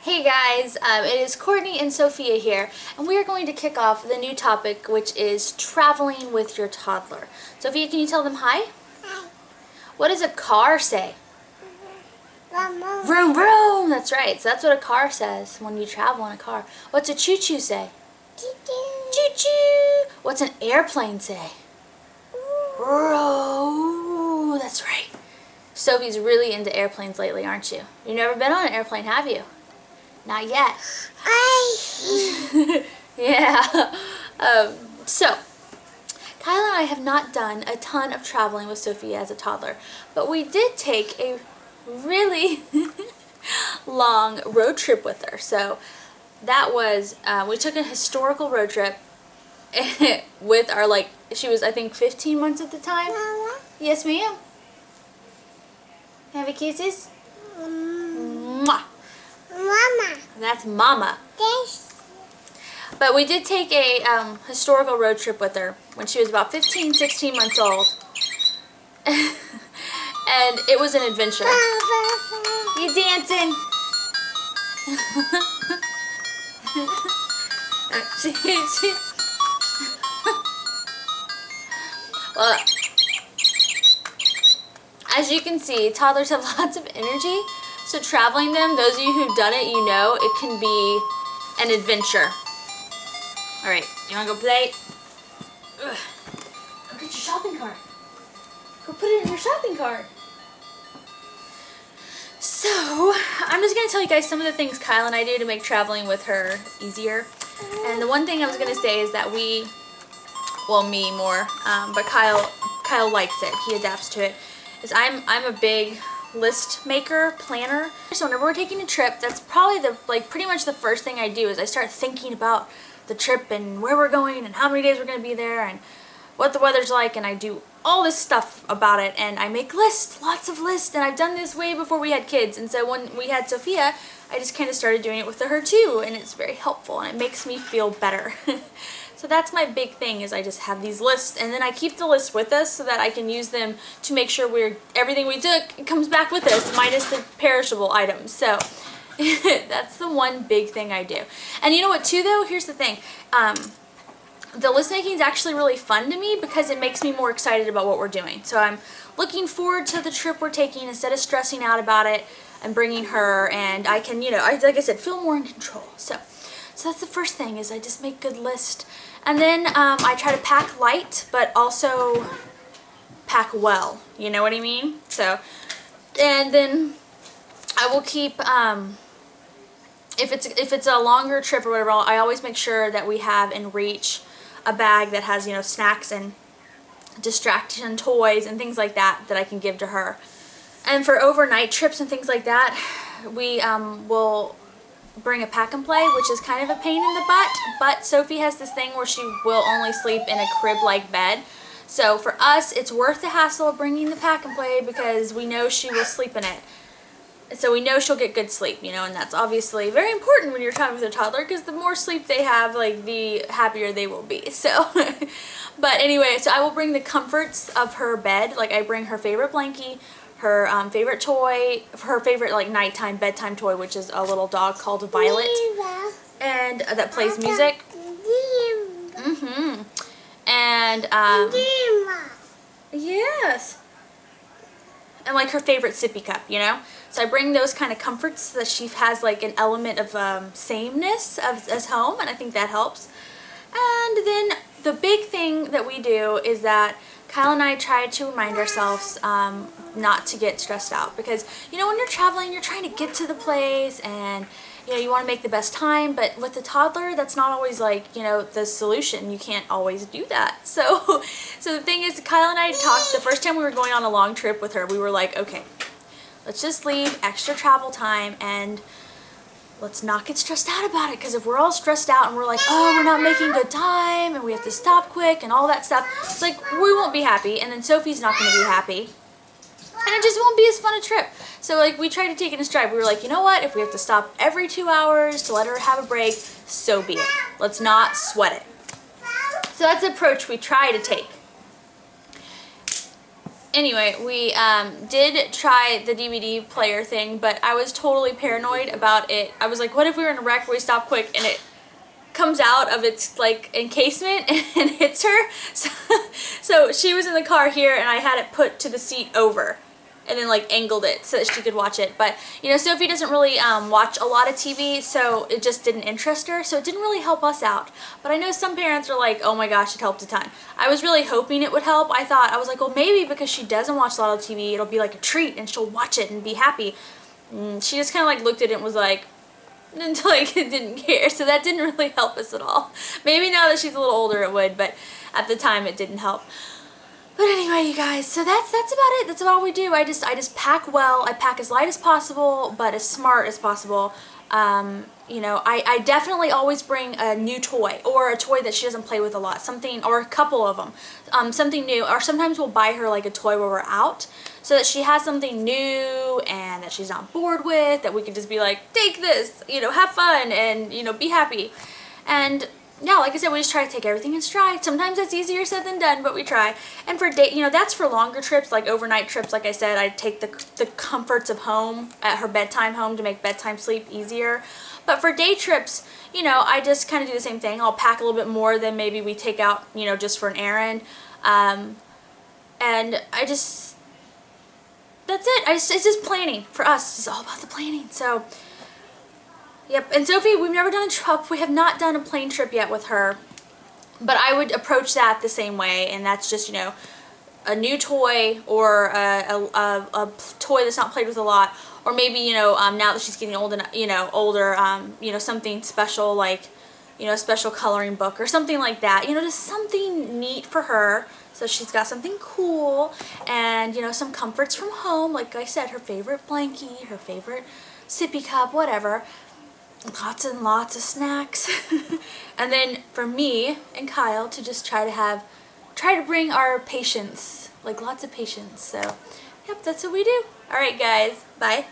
Hey guys, it is Courtney and Sophia here, and we are going to kick off the new topic, which is traveling with your toddler. Sophia, can you tell them hi? Hi. What does a car say? Vroom, vroom. Vroom vroom! That's right, so that's what a car says when you travel in a car. What's a choo-choo say? Choo-choo. Choo-choo! What's an airplane say? Row! That's right. Sophie's really into airplanes lately, aren't you? You've never been on an airplane, have you? Not yet. Yeah. So, Kyle and I have not done a ton of traveling with Sophia as a toddler, but we did take a really long road trip with her. So that was, we took a historical road trip with our, she was, I think, 15 months at the time. Mama. Yes, ma'am. Have a kisses? Mwah. Mama. That's Mama. This. But we did take a historical road trip with her when she was about 15, 16 months old. And it was an adventure. You dancing? Well, as you can see, toddlers have lots of energy. So traveling them, those of you who've done it, you know it can be an adventure. All right, you wanna go play? Ugh. Go get your shopping cart. Go put it in your shopping cart. So, I'm just gonna tell you guys some of the things Kyle and I do to make traveling with her easier. And the one thing I was gonna say is that me more, but Kyle likes it. He adapts to it. Is I'm a big list maker, planner. So whenever we're taking a trip, that's probably pretty much the first thing I do is I start thinking about the trip and where we're going and how many days we're going to be there and what the weather's like, and I do all this stuff about it, and I make lists, lots of lists, and I've done this way before we had kids. And so when we had Sophia, I just kind of started doing it with her too, and it's very helpful and it makes me feel better. So that's my big thing, is I just have these lists, and then I keep the lists with us so that I can use them to make sure everything we took comes back with us, minus the perishable items. So that's the one big thing I do. And you know what too though? Here's the thing. The list making is actually really fun to me because it makes me more excited about what we're doing. So I'm looking forward to the trip we're taking instead of stressing out about it and bringing her, and I can, like I said, feel more in control. So that's the first thing, is I just make good list. And then I try to pack light, but also pack well. You know what I mean? So, and then I will keep, if it's a longer trip or whatever, I always make sure that we have in reach a bag that has, snacks and distraction toys and things like that I can give to her. And for overnight trips and things like that, we will bring a pack and play, which is kind of a pain in the butt, but Sophie has this thing where she will only sleep in a crib-like bed. So for us, it's worth the hassle of bringing the pack and play because we know she will sleep in it. So we know she'll get good sleep, and that's obviously very important when you're traveling with a toddler, because the more sleep they have, the happier they will be. So, but anyway, so I will bring the comforts of her bed. I bring her favorite blankie, her favorite toy, her favorite nighttime bedtime toy, which is a little dog called Violet, and that plays music. And yes, and her favorite sippy cup, So I bring those kind of comforts so that she has an element of sameness as home, and I think that helps. And then the big thing that we do is that Kyle and I try to remind ourselves not to get stressed out, because when you're traveling, you're trying to get to the place and you want to make the best time, but with the toddler, that's not always the solution. You can't always do that. So the thing is, Kyle and I talked the first time we were going on a long trip with her. We were like, okay, let's just leave extra travel time and let's not get stressed out about it, because if we're all stressed out and we're like, oh, we're not making good time and we have to stop quick and all that stuff, it's we won't be happy, and then Sophie's not going to be happy, and it just won't be as fun a trip. So we tried to take it in stride. We were like, you know what, if we have to stop every 2 hours to let her have a break, so be it. Let's not sweat it. So that's the approach we try to take. Anyway, we did try the DVD player thing, but I was totally paranoid about it. I was like, what if we were in a wreck where we stop quick and it comes out of its like encasement and hits her? So she was in the car here and I had it put to the seat over and then like angled it so that she could watch it. But you know, Sophie doesn't really watch a lot of TV, so it just didn't interest her, so it didn't really help us out. But I know some parents are like, oh my gosh, it helped a ton. I was really hoping it would help. I was like, well, maybe because she doesn't watch a lot of TV, it'll be like a treat and she'll watch it and be happy. She just kind of like looked at it and was like, didn't care, so that didn't really help us at all. Maybe now that she's a little older it would, but at the time it didn't help. But anyway, you guys, so that's about it. That's all we do. I just pack well. I pack as light as possible, but as smart as possible. You know, I definitely always bring a new toy or a toy that she doesn't play with a lot, something, or a couple of them, something new. Or sometimes we'll buy her like a toy where we're out, so that she has something new and that she's not bored with, that we can just be like, take this, you know, have fun and, you know, be happy. And yeah, like I said, we just try to take everything in stride. Sometimes that's easier said than done, but we try. And for day, you know, that's for longer trips, like overnight trips. Like I said, I take the comforts of home at her bedtime home to make bedtime sleep easier. But for day trips, you know, I just kind of do the same thing. I'll pack a little bit more than maybe we take out, you know, just for an errand. And that's it. It's just planning for us. It's all about the planning. So. Yep, and Sophie, we've never done we have not done a plane trip yet with her, but I would approach that the same way, and that's just, you know, a new toy or a toy that's not played with a lot, or maybe, you know, now that she's getting old and, you know, older, you know, something special like, you know, a special coloring book or something like that, you know, just something neat for her. So she's got something cool and, you know, some comforts from home, like I said, her favorite blankie, her favorite sippy cup, whatever. Lots and lots of snacks. And then for me and Kyle to just try to bring our patience, like lots of patience. So yep, that's what we do. All right guys, bye.